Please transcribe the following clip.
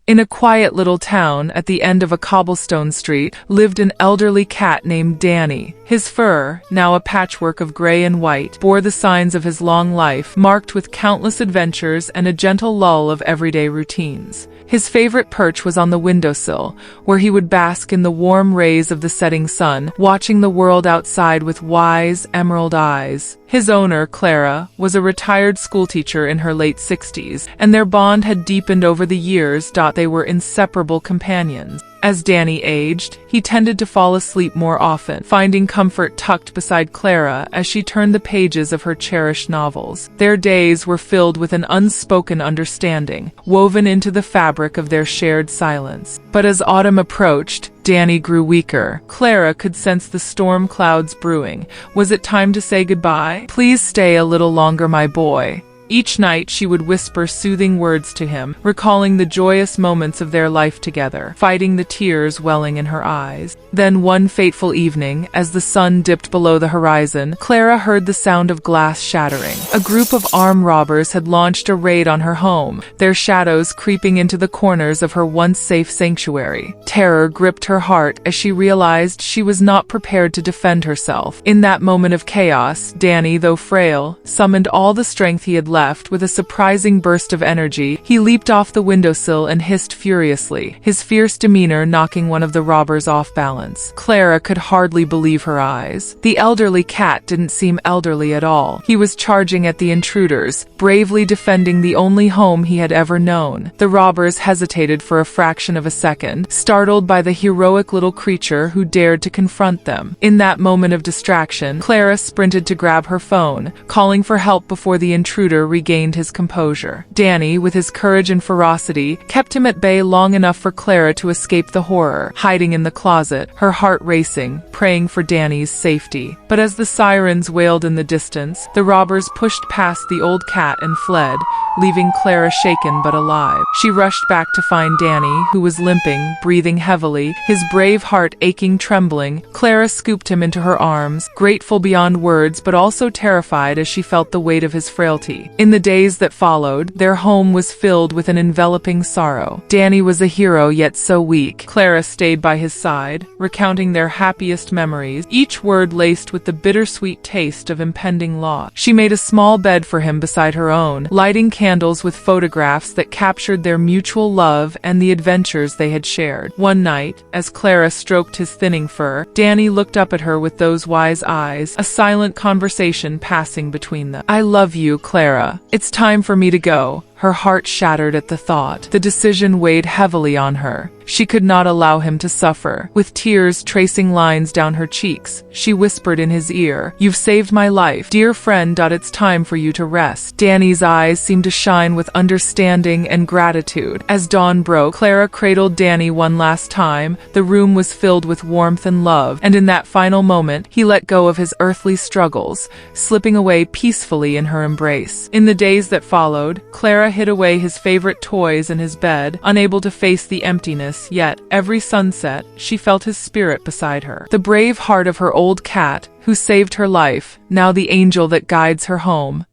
In a quiet little town at the end of a cobblestone street lived an elderly cat named Danny. His fur, now a patchwork of gray and white, bore the signs of his long life, marked with countless adventures and a gentle lull of everyday routines. His favorite perch was on the windowsill, where he would bask in the warm rays of the setting sun, watching the world outside with wise, emerald eyes. His owner, Clara, was a retired schoolteacher in her late 60s, and their bond had deepened over the years. They were inseparable companions. As Danny aged, he tended to fall asleep more often, finding comfort tucked beside Clara as she turned the pages of her cherished novels. Their days were filled with an unspoken understanding, woven into the fabric of their shared silence. But as autumn approached, Danny grew weaker. Clara could sense the storm clouds brewing. Was it time to say goodbye? "Please stay a little longer, my boy." Each night she would whisper soothing words to him, recalling the joyous moments of their life together, fighting the tears welling in her eyes. Then one fateful evening, as the sun dipped below the horizon, Clara heard the sound of glass shattering. A group of armed robbers had launched a raid on her home, their shadows creeping into the corners of her once safe sanctuary. Terror gripped her heart as she realized she was not prepared to defend herself. In that moment of chaos, Danny, though frail, summoned all the strength he had left. With a surprising burst of energy, he leaped off the windowsill and hissed furiously, his fierce demeanor knocking one of the robbers off balance. Clara could hardly believe her eyes. The elderly cat didn't seem elderly at all. He was charging at the intruders, bravely defending the only home he had ever known. The robbers hesitated for a fraction of a second, startled by the heroic little creature who dared to confront them. In that moment of distraction, Clara sprinted to grab her phone, calling for help before the intruder regained his composure. Danny, with his courage and ferocity, kept him at bay long enough for Clara to escape the horror, hiding in the closet, her heart racing, praying for Danny's safety. But as the sirens wailed in the distance, the robbers pushed past the old cat and fled, leaving Clara shaken but alive. She rushed back to find Danny, who was limping, breathing heavily, his brave heart aching, trembling. Clara scooped him into her arms, grateful beyond words but also terrified as she felt the weight of his frailty. In the days that followed, their home was filled with an enveloping sorrow. Danny was a hero yet so weak. Clara stayed by his side, recounting their happiest memories, each word laced with the bittersweet taste of impending loss. She made a small bed for him beside her own, lighting candles with photographs that captured their mutual love and the adventures they had shared. One night, as Clara stroked his thinning fur, Danny looked up at her with those wise eyes, a silent conversation passing between them. "I love you, Clara. It's time for me to go." Her heart shattered at the thought. The decision weighed heavily on her. She could not allow him to suffer. With tears tracing lines down her cheeks, she whispered in his ear, "You've saved my life, dear friend. It's time for you to rest." Danny's eyes seemed to shine with understanding and gratitude. As dawn broke, Clara cradled Danny one last time. The room was filled with warmth and love, and in that final moment, he let go of his earthly struggles, slipping away peacefully in her embrace. In the days that followed, Clara hid away his favorite toys in his bed, unable to face the emptiness, yet, every sunset, she felt his spirit beside her. The brave heart of her old cat, who saved her life, now the angel that guides her home.